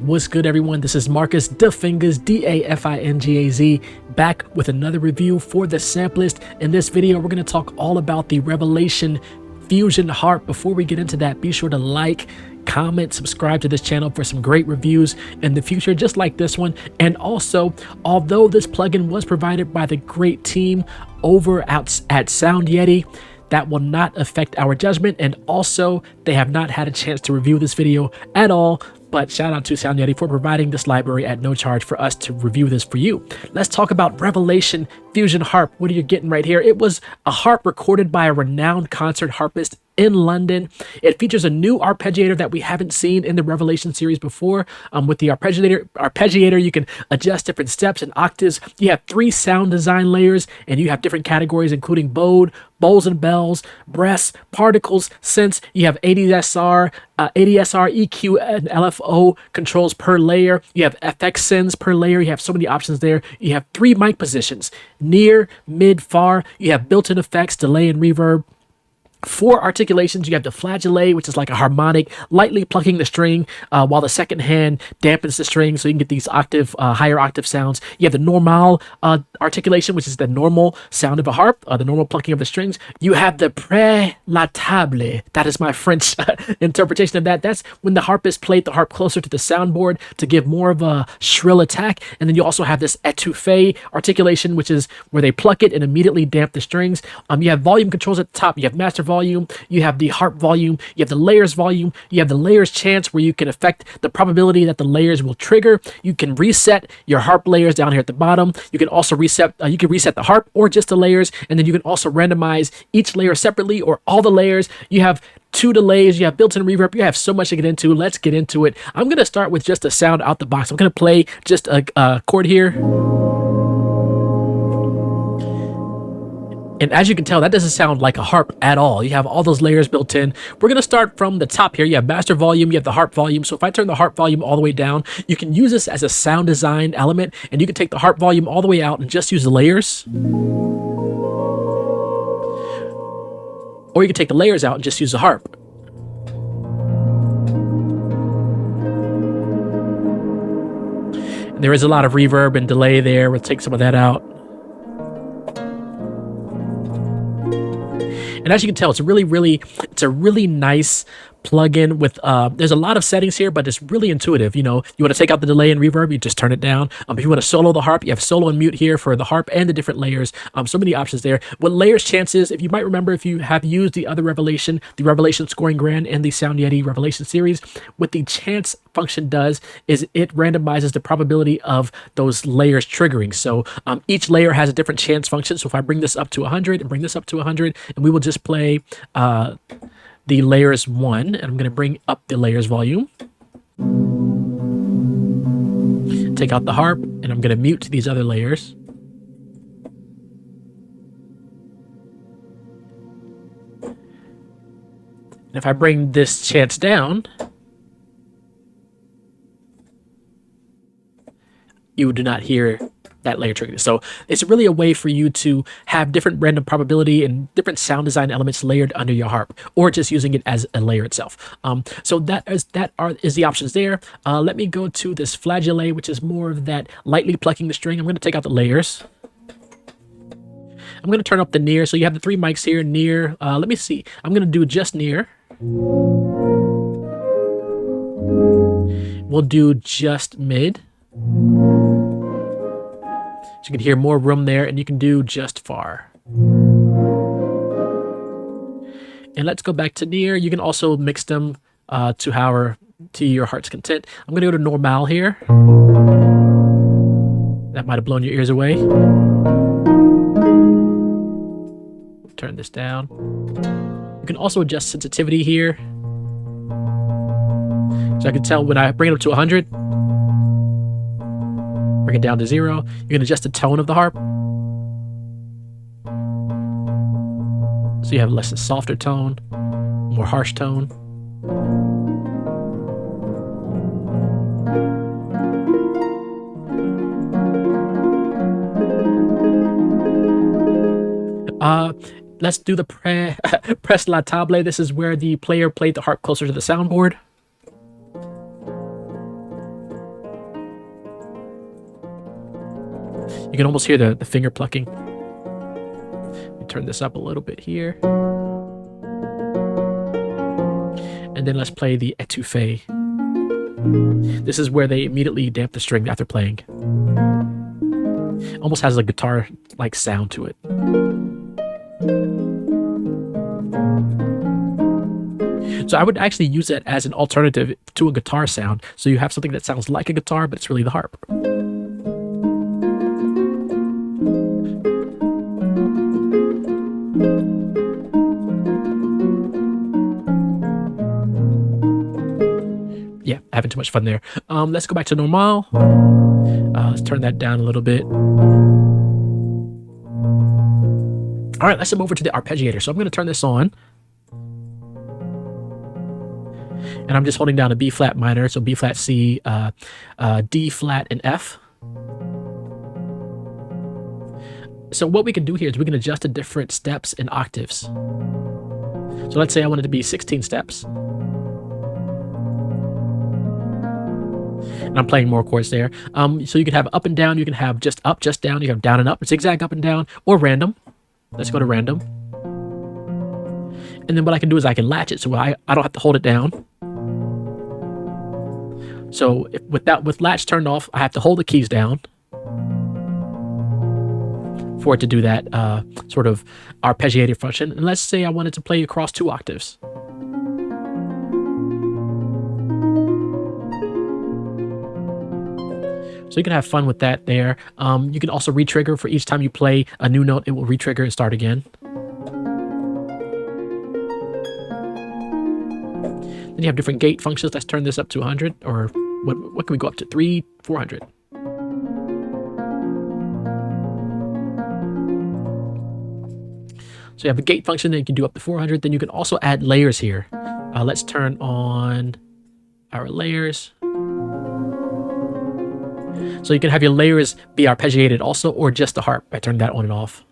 What's good, everyone? This is Marcus the Fingaz, D-A-F-I-N-G-A-Z, back with another review for the Sampleist. In this video, we're going to talk all about the Revelation Fusion Harp. Before we get into that, be sure to like, comment, subscribe to this channel for some great reviews in the future, just like this one. And also, although this plugin was provided by the great team over at Sound Yeti, that will not affect our judgment. And also, they have not had a chance to review this video at all. But shout out to Sound Yeti for providing this library at no charge for us to review this for you. Let's talk about Revelation Fusion Harp. What are you getting right here? It was a harp recorded by a renowned concert harpist in London. It features a new arpeggiator that we haven't seen in the Revelation series before. With the arpeggiator, you can adjust different steps and octaves. You have 3 sound design layers, and you have different categories, including bowed, bowls and bells, breaths, particles, synths. You have ADSR, EQ, and LFO controls per layer. You have FX synths per layer. You have so many options there. You have 3 mic positions: near, mid, far. You have built-in effects, delay, and reverb. 4 articulations. You have the flageolet, which is like a harmonic, lightly plucking the string, while the second hand dampens the string, so you can get these higher octave sounds. You have the normal articulation, which is the normal sound of a harp, the normal plucking of the strings. You have the prélatable. That is my French interpretation of that. That's when the harpist played the harp closer to the soundboard to give more of a shrill attack. And then you also have this étouffé articulation, which is where they pluck it and immediately damp the strings. You have volume controls at the top. You have master volume, you have the harp volume, you have the layers volume, you have the layers chance, where you can affect the probability that the layers will trigger. You can reset your harp layers down here at the bottom. You can also reset the harp or just the layers, and then you can also randomize each layer separately or all the layers. You have 2 delays, you have built-in reverb. You have so much to get into. Let's get into it. I'm going to start with just a sound out the box. I'm going to play just a chord here. And as you can tell, that doesn't sound like a harp at all. You have all those layers built in. We're going to start from the top here. You have master volume, you have the harp volume. So if I turn the harp volume all the way down, you can use this as a sound design element, and you can take the harp volume all the way out and just use the layers. Or you can take the layers out and just use the harp. And there is a lot of reverb and delay there. We'll take some of that out. And as you can tell, it's a really nice plugin with there's a lot of settings here, but it's really intuitive. You know, you want to take out the delay and reverb, you just turn it down. If you want to solo the harp, you have solo and mute here for the harp and the different layers. So many options there. What layers chance is, if you might remember, if you have used the other Revelation, the Revelation Scoring Grand and the Sound Yeti Revelation series, what the chance function does is it randomizes the probability of those layers triggering. So each layer has a different chance function. So if I bring this up to 100 and bring this up to 100, and we will just play the layers 1, and I'm going to bring up the layers volume. Take out the harp, and I'm going to mute these other layers. And if I bring this chance down, you do not hear that layer trigger. So it's really a way for you to have different random probability and different sound design elements layered under your harp, or just using it as a layer itself. So that is the options there. Let me go to this flageolet, which is more of that lightly plucking the string. I'm going to take out the layers. I'm going to turn up the near. So you have the 3 mics here, near. Let me see. I'm going to do just near. We'll do just mid. So you can hear more room there, and you can do just far. And let's go back to near. You can also mix them to your heart's content. I'm going to go to normal here. That might have blown your ears away. Turn this down. You can also adjust sensitivity here. So I can tell when I bring it up to 100, bring it down to 0. You can adjust the tone of the harp. So you have less a softer tone, more harsh tone. Let's do the prélatable. This is where the player played the harp closer to the soundboard. You can almost hear the finger plucking. Let me turn this up a little bit here. And then let's play the étouffé. This is where they immediately damp the string after playing. Almost has a guitar-like sound to it. So I would actually use that as an alternative to a guitar sound. So you have something that sounds like a guitar, but it's really the harp. Yeah, having too much fun there. Let's go back to normal. Let's turn that down a little bit. All right, let's move over to the arpeggiator. So I'm going to turn this on. And I'm just holding down a B flat minor, so B flat C, D flat, and F. So what we can do here is we can adjust the different steps and octaves. So let's say I want it to be 16 steps. And I'm playing more chords there. So you can have up and down, you can have just up, just down, you can have down and up, zigzag up and down, or random. Let's go to random. And then what I can do is I can latch it so I don't have to hold it down. So with latch turned off, I have to hold the keys down for it to do that sort of arpeggiator function. And let's say I wanted to play across 2 octaves. So you can have fun with that there. You can also re-trigger for each time you play a new note, it will re-trigger and start again. Then you have different gate functions. Let's turn this up to 100, or what can we go up to? 300, 400. So you have a gate function that you can do up to 400. Then you can also add layers here. Let's turn on our layers. So you can have your layers be arpeggiated also, or just the harp by turning that on and off.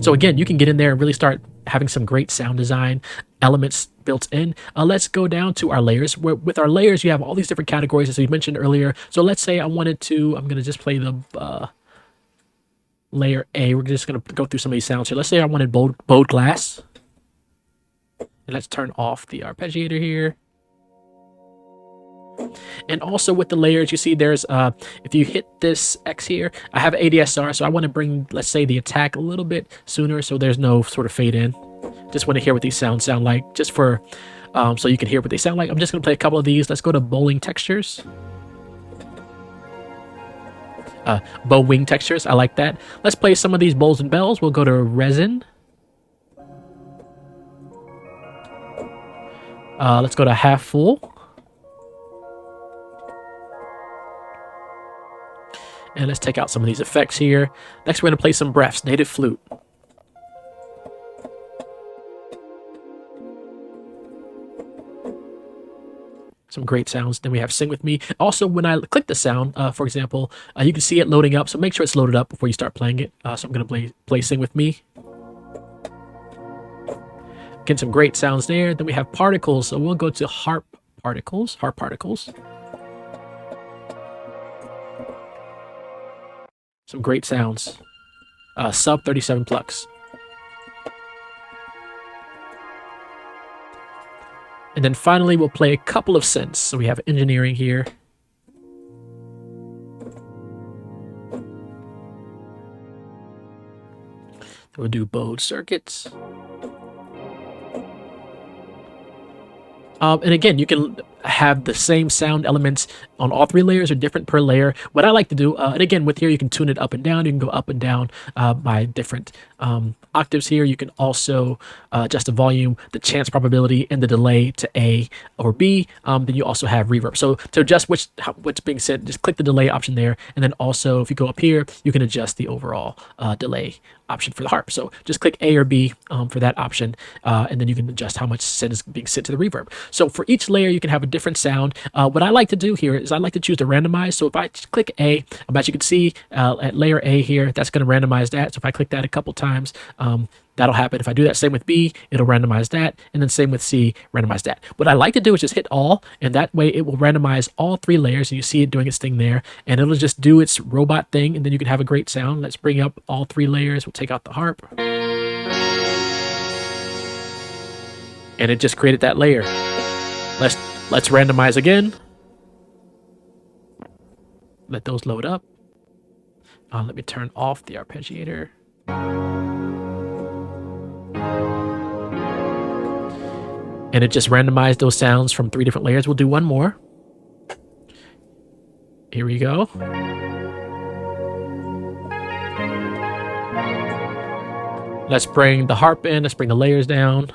So again, you can get in there and really start having some great sound design elements built in. Let's go down to our layers. With our layers, you have all these different categories, as we mentioned earlier. So let's say I wanted to, I'm going to just play the layer A. We're just going to go through some of these sounds here. Let's say I wanted bowed glass. And let's turn off the arpeggiator here. And also with the layers, you see there's, if you hit this X here, I have ADSR, so I want to bring, let's say, the attack a little bit sooner so there's no sort of fade in. Just want to hear what these sound like, just for, so you can hear what they sound like. I'm just going to play a couple of these. Let's go to bowling textures. Bow wing textures, I like that. Let's play some of these bowls and bells. We'll go to resin. Let's go to half full. And let's take out some of these effects here. Next, we're going to play some breaths, native flute. Some great sounds. Then we have Sing With Me. Also, when I click the sound, for example, you can see it loading up. So make sure it's loaded up before you start playing it. So I'm going to play Sing With Me. Again, some great sounds there. Then we have particles. So we'll go to harp particles. Some great sounds. Sub 37 plucks. And then finally, we'll play a couple of synths. So we have engineering here. We'll do bowed circuits. And again, you can have the same sound elements on all 3 layers or different per layer. What I like to do, and again, with here, you can tune it up and down. You can go up and down by different octaves here. You can also adjust the volume, the chance probability, and the delay to A or B. Then you also have reverb. So to adjust what's being said, just click the delay option there. And then also, if you go up here, you can adjust the overall delay option for the harp. So just click A or B for that option, and then you can adjust how much send is being sent to the reverb. So for each layer, you can have a different sound. What I like to do here is I like to choose to randomize. So if I click A, as you can see at layer A here, that's going to randomize that. So if I click that a couple times, times, that'll happen. If I do that, same with B, it'll randomize that, and then same with C, randomize that. What I like to do is just hit all, and that way it will randomize all 3 layers, and you see it doing its thing there, and it'll just do its robot thing, and then you can have a great sound. Let's bring up all 3 layers. We'll take out the harp. And it just created that layer. Let's randomize again. Let those load up. Let me turn off the arpeggiator. And it just randomized those sounds from 3 different layers. We'll do one more. Here we go. Let's bring the harp in. Let's bring the layers down.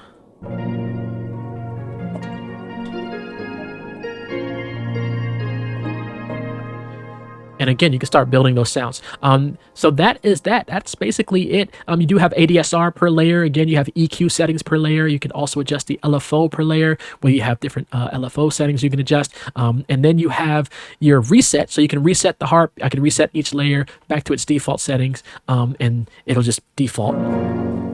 And again, you can start building those sounds. So that is that. That's basically it. You do have ADSR per layer. Again, you have EQ settings per layer. You can also adjust the LFO per layer, where you have different LFO settings you can adjust. And then you have your reset. So you can reset the harp. I can reset each layer back to its default settings, and it'll just default.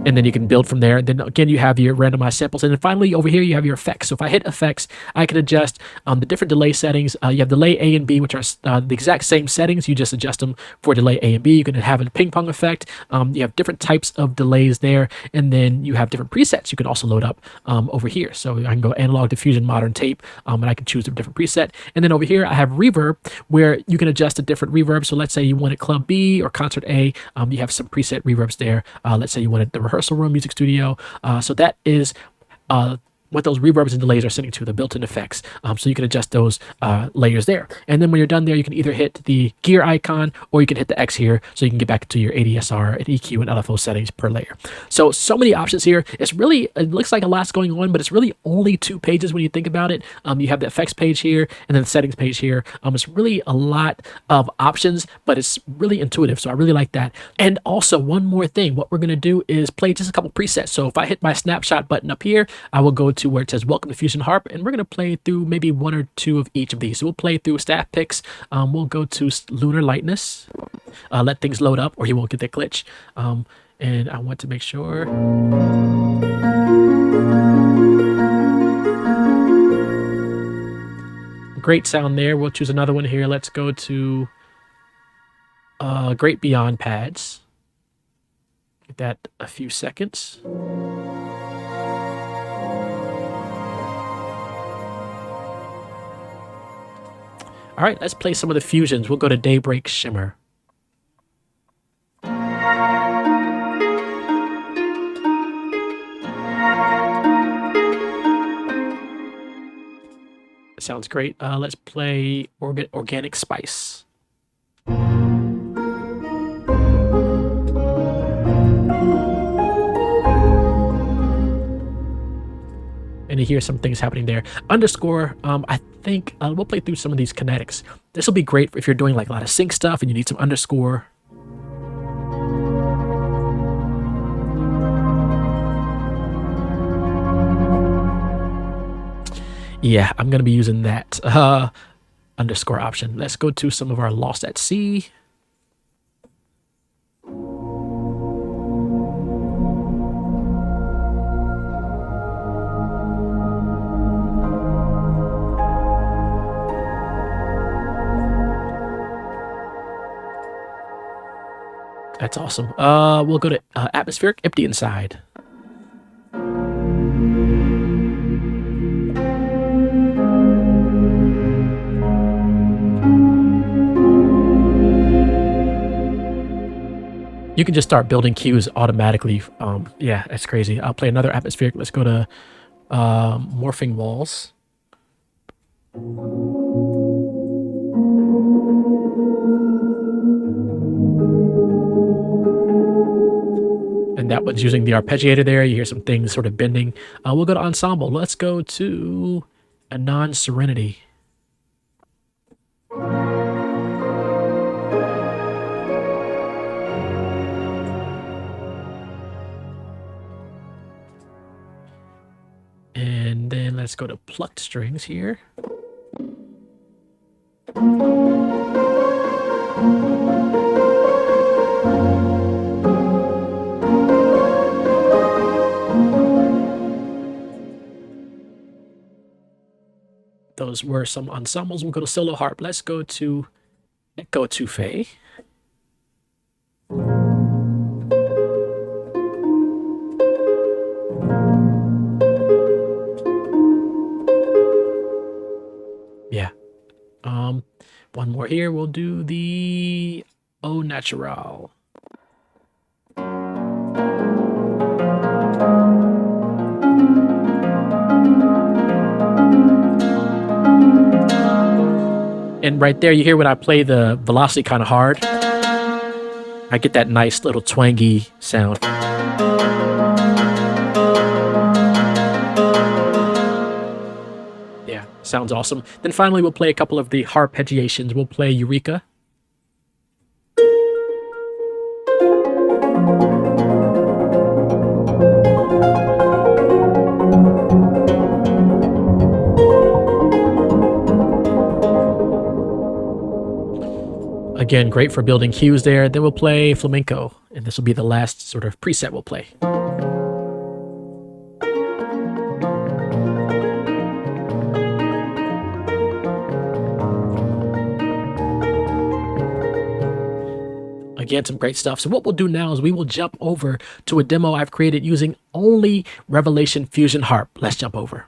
And then you can build from there. Then again, you have your randomized samples. And then finally, over here, you have your effects. So if I hit effects, I can adjust the different delay settings. You have delay A and B, which are the exact same settings. You just adjust them for delay A and B. You can have a ping pong effect. You have different types of delays there. And then you have different presets you can also load up over here. So I can go analog, diffusion, modern, tape, and I can choose a different preset. And then over here, I have reverb, where you can adjust a different reverb. So let's say you wanted Club B or Concert A. You have some preset reverbs there. Let's say you wanted the rehearsal room, music studio. So that is what those reverbs and delays are sending to, the built-in effects. So you can adjust those layers there. And then when you're done there, you can either hit the gear icon or you can hit the X here, so you can get back to your ADSR and EQ and LFO settings per layer. So many options here. It looks like a lot's going on, but it's really only 2 pages when you think about it. You have the effects page here and then the settings page here. It's really a lot of options, but it's really intuitive. So I really like that. And also one more thing, what we're gonna do is play just a couple presets. So if I hit my snapshot button up here, I will go to where it says Welcome to Fusion Harp, and we're going to play through maybe 1 or 2 of each of these. So we'll play through staff picks. We'll go to Lunar Lightness. Let things load up or you won't get that glitch. And I want to make sure. Great sound there. We'll choose another one here. Let's go to Great Beyond Pads. Give that a few seconds. All right, let's play some of the fusions. We'll go to Daybreak Shimmer. Sounds great. Let's play Organic Spice. And you hear some things happening there. Underscore, I think we'll play through some of these kinetics. This will be great if you're doing like a lot of sync stuff and you need some underscore. Yeah, I'm going to be using that underscore option. Let's go to some of our Lost at Sea. That's awesome. We'll go to Atmospheric, Empty Inside. You can just start building cues automatically. Yeah, that's crazy. I'll play another Atmospheric. Let's go to Morphing Walls. And that one's using the arpeggiator there. You hear some things sort of bending. We'll go to Ensemble. Let's go to a Non-Serenity. And then let's go to Plucked Strings here. those were some ensembles. We'll go to solo harp. Let's go to Echo Tufe. Yeah. One more here. We'll do the Au Natural. And right there, you hear when I play the velocity kind of hard, I get that nice little twangy sound. Yeah, sounds awesome. Then finally, we'll play a couple of the harpeggiations. We'll play Eureka. Again, great for building cues there. Then we'll play Flamenco, and this will be the last sort of preset we'll play. Again, some great stuff. So what we'll do now is we will jump over to a demo I've created using only Revelation Fusion Harp. Let's jump over.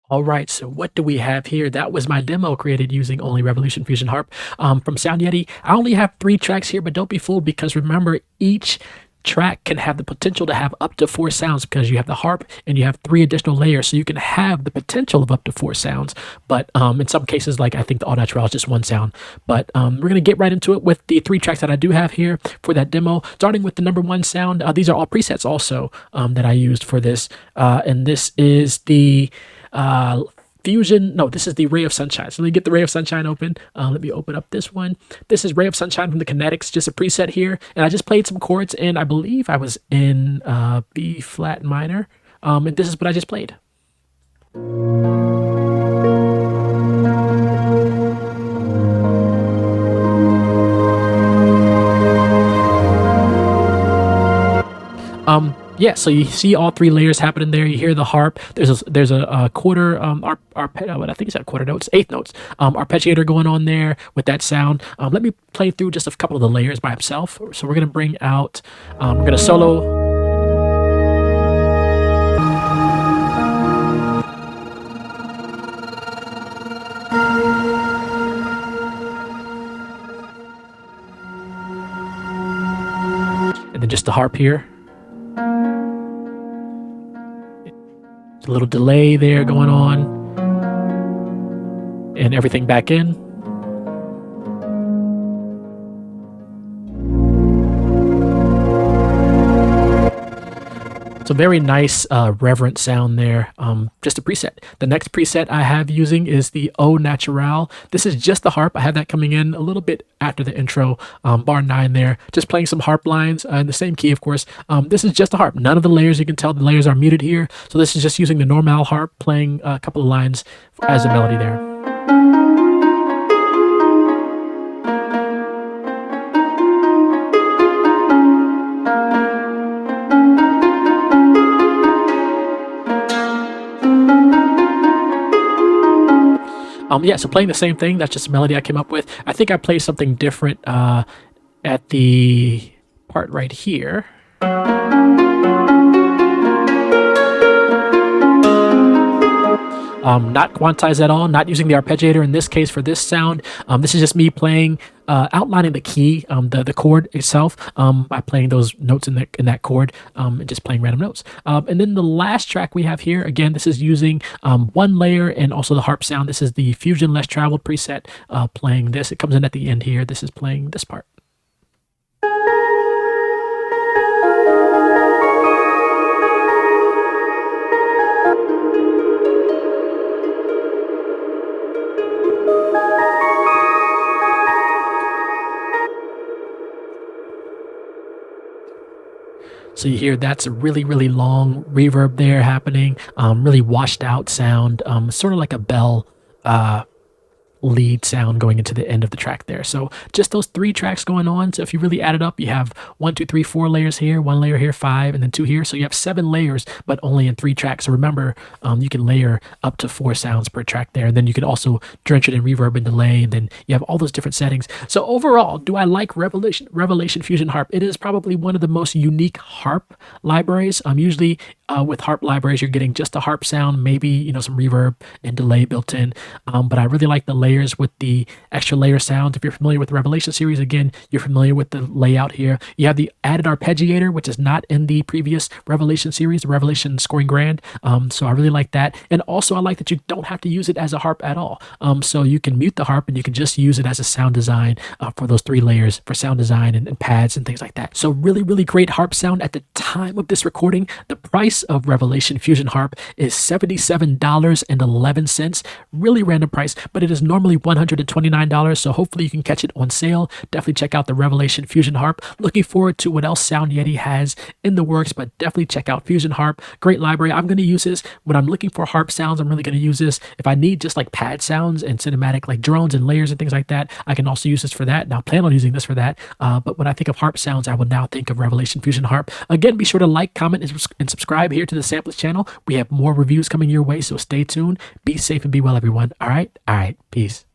All right, so what do we have here? That was my demo created using only Revolution Fusion Harp from Sound Yeti. I only have 3 tracks here, but don't be fooled because remember, each track can have the potential to have up to 4 sounds because you have the harp and you have 3 additional layers, so you can have the potential of up to 4 sounds. But in some cases, like I think the Au Natural is just 1 sound. But we're going to get right into it with the 3 tracks that I do have here for that demo, starting with the number 1 sound. These are all presets also that I used for this, and this is the Fusion, no, this is the Ray of Sunshine. So let me get the Ray of Sunshine open. Let me open up this one. This is Ray of Sunshine from the Kinetics, just a preset here. And I just played some chords, and I believe I was in B flat minor. And this is what I just played. Yeah, so you see all 3 layers happening there. You hear the harp. There's a quarter I think it's at quarter notes, 8th notes arpeggiator going on there with that sound. Let me play through just a couple of the layers by himself. So we're gonna bring out, we're gonna solo. And then just the harp here. A little delay there going on, and everything back in. So very nice reverent sound there, just a preset. The next preset I have using is the Au Naturel. This is just the harp. I have that coming in a little bit after the intro, bar 9 there, just playing some harp lines in the same key, of course. This is just the harp, none of the layers. You can tell the layers are muted here. So this is just using the normal harp, playing a couple of lines as a melody there. Yeah, so playing the same thing, that's just a melody I came up with. I think I played something different at the part right here. Not quantized at all, not using the arpeggiator in this case for this sound. This is just me playing, outlining the key, the chord itself, by playing those notes in that chord, and just playing random notes. And then the last track we have here, again, this is using one layer and also the harp sound. This is the Fusion Less Traveled preset, playing this. It comes in at the end here. This is playing this part. So you hear that's a really, really long reverb there happening, really washed out sound, sort of like a bell lead sound going into the end of the track there. So just those 3 tracks going on. So if you really add it up, you have 1, 2, 3, 4 layers here, 1 layer here, 5, and then 2 here. So you have 7 layers, but only in 3 tracks. So remember, you can layer up to 4 sounds per track there. And then you can also drench it in reverb and delay. And then you have all those different settings. So overall, do I like Revelation Fusion Harp? It is probably one of the most unique harp libraries. Usually with harp libraries, you're getting just a harp sound, maybe, some reverb and delay built in. But I really like the layers with the extra layer sounds. If you're familiar with the Revelation series, again, you're familiar with the layout here. You have the added arpeggiator, which is not in the previous Revelation series, the Revelation Scoring Grand. So I really like that. And also I like that you don't have to use it as a harp at all. So you can mute the harp and you can just use it as a sound design for those 3 layers for sound design and pads and things like that. So really, really great harp sound at the time of this recording. The price of Revelation Fusion Harp is $77.11. Really random price, but it is normally $129, so hopefully you can catch it on sale. Definitely check out the Revelation Fusion Harp. Looking forward to what else Sound Yeti has in the works, but definitely check out Fusion Harp. Great library. I'm going to use this when I'm looking for harp sounds. I'm really going to use this. If I need just like pad sounds and cinematic like drones and layers and things like that, I can also use this for that. Now I plan on using this for that, but when I think of harp sounds, I will now think of Revelation Fusion Harp. Again, be sure to like, comment, and subscribe here to the Sampleist channel. We have more reviews coming your way, so stay tuned. Be safe and be well, everyone. All right? Peace.